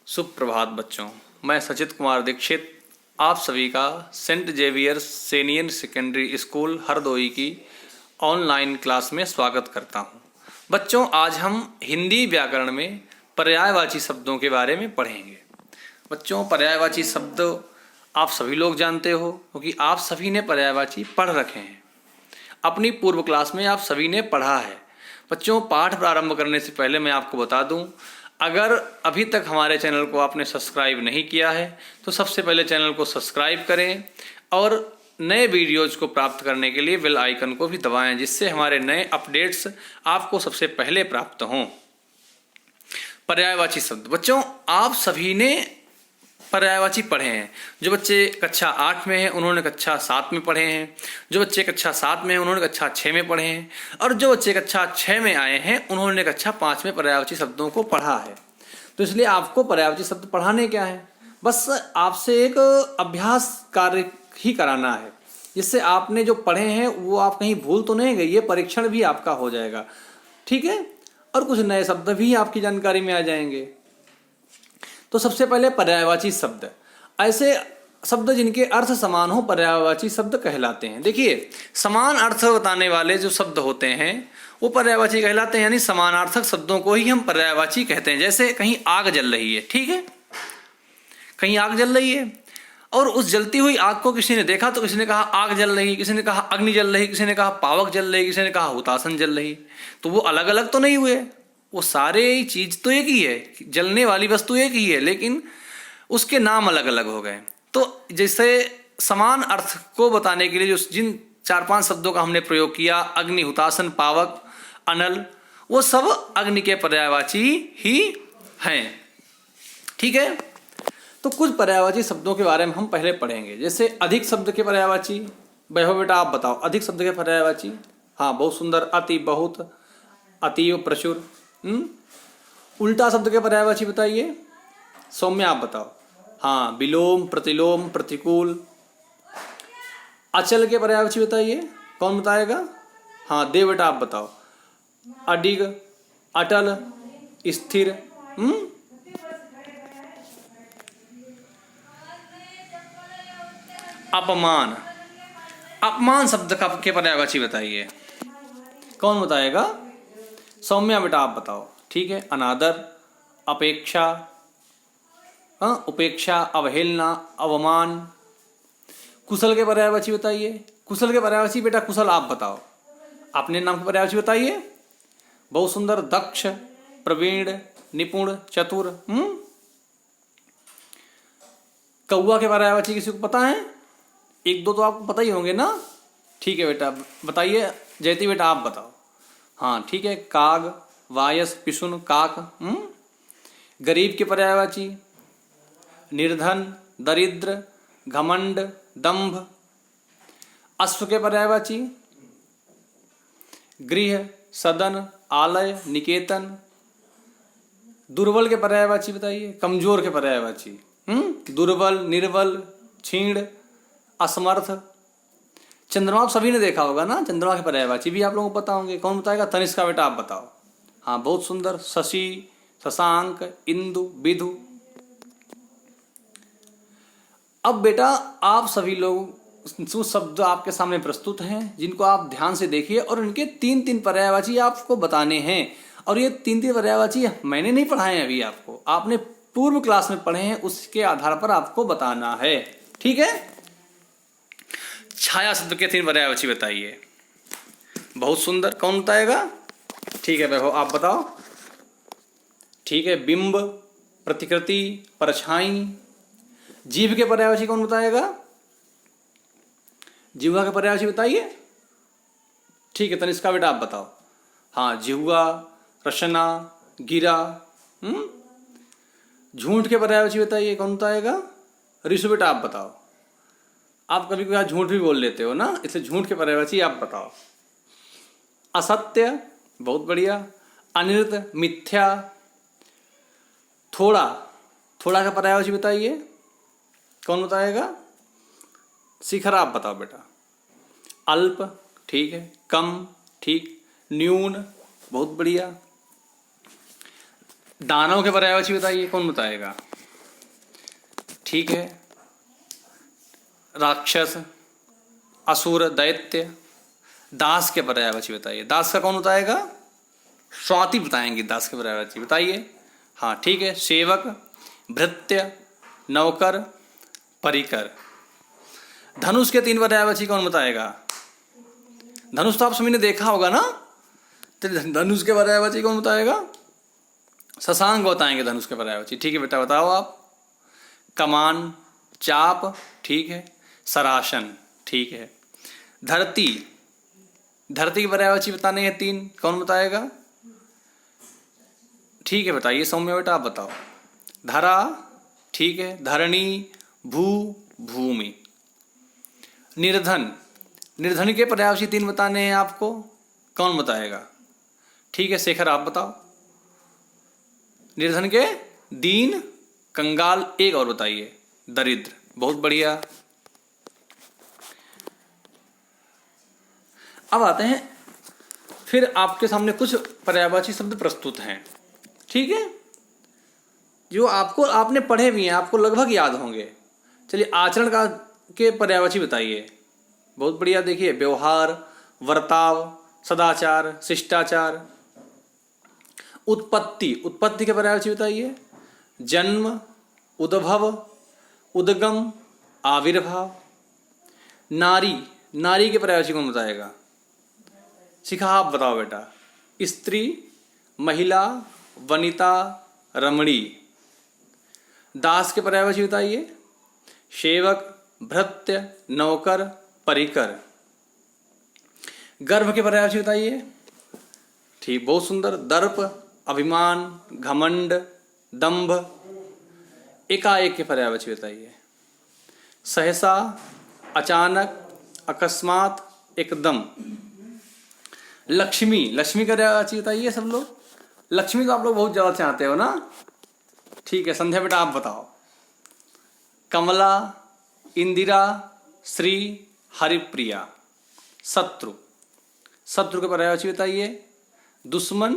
सुप्रभात बच्चों, मैं सचित कुमार दीक्षित आप सभी का Saint Xavier's senior secondary school Hardoi की ऑनलाइन क्लास में स्वागत करता हूं। बच्चों, आज हम हिंदी व्याकरण में पर्यायवाची शब्दों के बारे में पढ़ेंगे। बच्चों, पर्यायवाची शब्द आप सभी लोग जानते हो क्योंकि आप सभी ने पर्यायवाची पढ़ रखे हैं। अपनी पूर्व क्लास में आप सभी ने पढ़ा है। बच्चों, पाठ प्रारंभ करने से पहले मैं आपको बता दूं, अगर अभी तक हमारे चैनल को आपने सब्सक्राइब नहीं किया है तो सबसे पहले चैनल को सब्सक्राइब करें और नए वीडियोज को प्राप्त करने के लिए बेल आइकन को भी दबाएं, जिससे हमारे नए अपडेट्स आपको सबसे पहले प्राप्त हों। पर्यायवाची शब्द। बच्चों, आप सभी ने पर्यायवाची पढ़े हैं। जो बच्चे कक्षा 8 में हैं उन्होंने कक्षा 7 में पढ़े हैं, जो बच्चे कक्षा 7 में हैं उन्होंने कक्षा 6 में पढ़े हैं, और जो बच्चे कक्षा 6 में आए हैं उन्होंने कक्षा 5 में पर्यायवाची शब्दों को पढ़ा है। तो इसलिए आपको पर्यायवाची शब्द पढ़ाने क्या है, बस आपसे एक अभ्यास कार्य ही कराना है, जिससे आपने जो पढ़े हैं वो आप कहीं भूल तो नहीं गए। ये परीक्षण भी आपका हो जाएगा, ठीक है, और कुछ नए शब्द भी आपकी जानकारी में आ जाएंगे। तो सबसे पहले पर्यायवाची शब्द, ऐसे शब्द जिनके अर्थ समान हो पर्यायवाची शब्द कहलाते हैं। देखिए, समान अर्थ बताने वाले जो शब्द होते हैं वो पर्यायवाची कहलाते हैं, यानी समानार्थक शब्दों को ही हम पर्यायवाची कहते हैं। जैसे कहीं आग जल रही है, ठीक है, कहीं आग जल रही है और उस जलती हुई आग को किसी ने देखा तो किसी ने कहा आग जल रही, किसी ने कहा अग्नि जल रही, किसी ने कहा पावक जल रही, किसी ने कहा हुतासन जल रही। तो वो अलग अलग तो नहीं हुए, वो सारे चीज तो एक ही है, जलने वाली वस्तु एक ही है, लेकिन उसके नाम अलग अलग हो गए। तो जैसे समान अर्थ को बताने के लिए जो जिन 4-5 शब्दों का हमने प्रयोग किया, अग्नि, हुतासन, पावक, अनल, वो सब अग्नि के पर्यायवाची ही हैं, ठीक है। तो कुछ पर्यायवाची शब्दों के बारे में हम पहले पढ़ेंगे। जैसे अधिक शब्द के पर्यायवाची। वैभव बेटा आप बताओ, अधिक शब्द के पर्यायवाची। हाँ, बहुत सुंदर। अति, बहुत, अतीव, प्रचुर। उल्टा शब्द के पर्यायवाची बताइए। सौम्या आप बताओ। हाँ, विलोम, प्रतिलोम, प्रतिकूल। अचल के पर्यायवाची बताइए, कौन बताएगा? हाँ, देव बेटा आप बताओ। अडिग, अटल, स्थिर। अपमान। अपमान शब्द का के पर्यायवाची बताइए, कौन बताएगा? सौम्या बेटा आप बताओ, ठीक है। अनादर, अपेक्षा, उपेक्षा, अवहेलना, अवमान। कुशल के पर्यायवाची बताइए। कुशल के पर्यायवाची बेटा कुशल आप बताओ, अपने नाम के पर्यायवाची बताइए। बहुत सुंदर। दक्ष, प्रवीण, निपुण, चतुर। कौवा के पर्यायवाची किसी को पता है? एक दो तो आपको पता ही होंगे ना, ठीक है बेटा बताइए। जयती बेटा आप बताओ। हाँ, ठीक है। काग, वायस, पिशुन, काक। गरीब के पर्यायवाची। निर्धन, दरिद्र, घमंड, दंभ। अश्व के पर्यायवाची। गृह, सदन, आलय, निकेतन। दुर्बल के पर्यायवाची बताइए। कमजोर के पर्यायवाची। दुर्बल, निर्बल, क्षीण, असमर्थ। चंद्रमा आप सभी ने देखा होगा ना, चंद्रमा के पर्यायवाची भी आप लोगों को पता होंगे। कौन बताएगा? तनिष्का बेटा आप बताओ। हाँ, बहुत सुंदर। शशि, शशांक, इंदु, विधु। अब बेटा आप सभी लोग जो शब्द आपके सामने प्रस्तुत हैं, जिनको आप ध्यान से देखिए और इनके 3-3 पर्यायवाची आपको बताने हैं। और ये 3-3 पर्यायवाची मैंने नहीं पढ़ाए हैं अभी आपको, आपने पूर्व क्लास में पढ़े हैं, उसके आधार पर आपको बताना है, ठीक है। छाया शब्द के 3 पर्यायवाची बताइए। बहुत सुंदर। कौन बताएगा? ठीक है वैभव आप बताओ। ठीक है। बिंब, प्रतिकृति, परछाई। जीभ के पर्यायवाची कौन बताएगा? जिह्वा के पर्यायवाची बताइए। ठीक है, तनिष्का बेटा आप बताओ। हाँ, जिह्वा, रचना, गिरा। झूठ के पर्यायवाची बताइए, कौन बताएगा? ऋषु बेटा आप बताओ। आप कभी कभी झूठ भी बोल लेते हो ना, इसलिए झूठ के पर्यायवाची आप बताओ। असत्य, बहुत बढ़िया। अनिर्त, मिथ्या। थोड़ा, थोड़ा का पर्यायवाची बताइए, कौन बताएगा? शिखर आप बताओ बेटा। अल्प, ठीक है। कम, ठीक। न्यून, बहुत बढ़िया। दानव के पर्यायवाची बताइए, कौन बताएगा? ठीक है। राक्षस, असुर, दैत्य। दास के पर्यायवाची बताइए। दास का कौन बताएगा? स्वाति बताएंगे दास के पर्यायवाची, बताइए। हाँ ठीक है। सेवक, भृत्य, नौकर, परिकर। धनुष के 3 पर्यायवाची कौन बताएगा? धनुष तो आप सभी ने देखा होगा ना, तो धनुष के पर्यायवाची कौन बताएगा? शशांक बताएंगे धनुष के पर्यायवाची। ठीक है बेटा, बताओ आप। कमान, चाप, ठीक है। सरासन, ठीक है। धरती, धरती की पर्यायवाची बताने हैं 3, कौन बताएगा? ठीक है बताइए सौम्य बेटा, आप बताओ। धरा, ठीक है। धरणी, भू, भूमि। निर्धन, निर्धन के पर्यायवाची 3 बताने हैं आपको, कौन बताएगा? ठीक है शेखर, आप बताओ। निर्धन के दीन, कंगाल, एक और बताइए, दरिद्र। बहुत बढ़िया। अब आते हैं, फिर आपके सामने कुछ पर्यायवाची शब्द प्रस्तुत हैं, ठीक है, जो आपने पढ़े भी हैं, आपको लगभग याद होंगे। चलिए आचरण का के पर्यायवाची बताइए। बहुत बढ़िया। देखिए, व्यवहार, वर्ताव, सदाचार, शिष्टाचार। उत्पत्ति, उत्पत्ति के पर्यायवाची बताइए। जन्म, उद्भव, उद्गम, आविर्भाव। नारी, नारी के पर्यायवाची कौन बताएगा? शिखा, आप बताओ बेटा। स्त्री, महिला, वनिता, रमणी। दास के पर्यायवाची बताइए। सेवक, भृत्य, नौकर, परिकर। गर्भ के पर्यायवाची बताइए। ठीक, बहुत सुंदर। दर्प, अभिमान, घमंड, दंभ। एकाएक के पर्यायवाची बताइए। सहसा, अचानक, अकस्मात, एकदम। लक्ष्मी, लक्ष्मी का पर्यायवाची बताइए सब लोग। लक्ष्मी तो आप लोग बहुत ज्यादा चाहते हो ना। ठीक है संध्या बेटा, आप बताओ। कमला, इंदिरा, श्री, हरिप्रिया। शत्रु, शत्रु के पर्यायवाची बताइए। दुश्मन,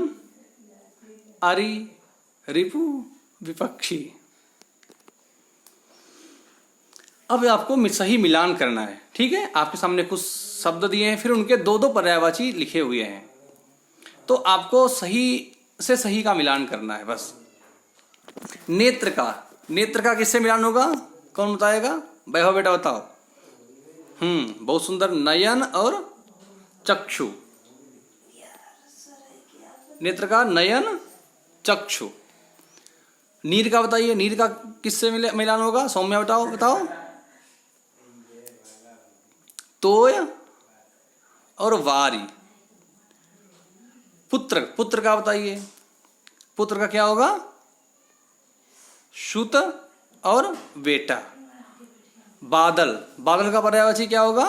अरि, रिपु, विपक्षी। अब आपको सही मिलान करना है, ठीक है। आपके सामने कुछ शब्द दिए हैं, फिर उनके 2-2 पर्यायवाची लिखे हुए हैं, तो आपको सही से सही का मिलान करना है बस। नेत्र का, नेत्र का किससे मिलान होगा, कौन बताएगा? वैभव बेटा बताओ। बहुत सुंदर। नयन और चक्षु। नेत्र का नयन, चक्षु। नीर का बताइए, नीर का किससे मिलान होगा? सौम्या बताओ, बताओ। तोय और वारी। पुत्र, पुत्र का बताइए। पुत्र का क्या होगा? सुत और बेटा। बादल, बादल का पर्यायवाची क्या होगा?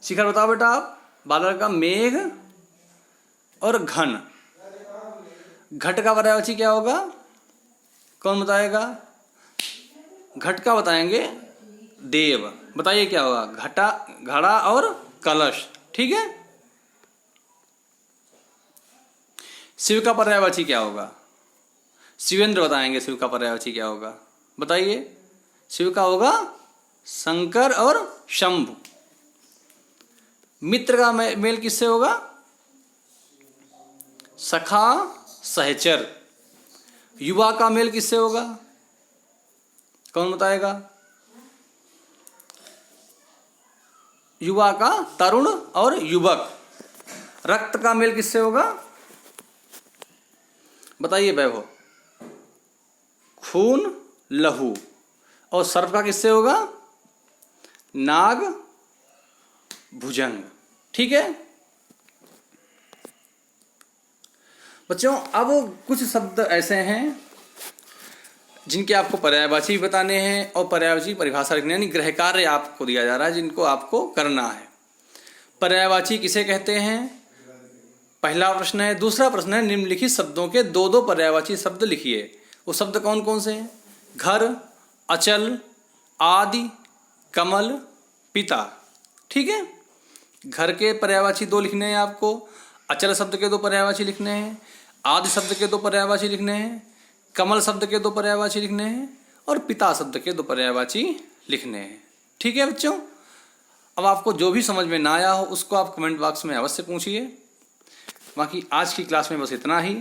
शिखर बताओ बेटा आप। बादल का मेघ और घन। घट का पर्यायवाची क्या होगा, कौन बताएगा? घट का बताएंगे देव। बताइए क्या होगा? घटा, घड़ा और कलश, ठीक है। शिव का पर्यायवाची क्या होगा? शिवेंद्र बताएंगे शिव का पर्यायवाची क्या होगा, बताइए। शिव का होगा शंकर और शंभु। मित्र का मेल किससे होगा? सखा, सहचर। युवा का मेल किससे होगा, कौन बताएगा? युवा का तरुण और युवक। रक्त का मेल किससे होगा, बताइए वैभव? खून, लहू। और सर्प का किससे होगा? नाग, भुजंग, ठीक है बच्चों। अब कुछ शब्द ऐसे हैं जिनके आपको पर्यायवाची बताने हैं और पर्यायवाची परिभाषा लिखनी है, यानी गृह कार्य आपको दिया जा रहा है जिनको आपको करना है। पर्यायवाची किसे कहते हैं, पहला प्रश्न है। दूसरा प्रश्न है, निम्नलिखित शब्दों के 2-2 पर्यायवाची शब्द लिखिए। वो शब्द कौन कौन से हैं? घर, अचल, आदि, कमल, पिता, ठीक है। घर के पर्यायवाची 2 लिखने हैं आपको, अचल शब्द के 2 पर्यायवाची लिखने हैं, आदि शब्द के 2 पर्यायवाची लिखने हैं, कमल शब्द के 2 पर्यायवाची लिखने हैं और पिता शब्द के 2 पर्यायवाची लिखने हैं। ठीक है बच्चों, अब आपको जो भी समझ में ना आया हो उसको आप कमेंट बॉक्स में अवश्य पूछिए। बाकी आज की क्लास में बस इतना ही।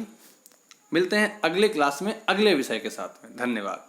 मिलते हैं अगले क्लास में अगले विषय के साथ में। धन्यवाद।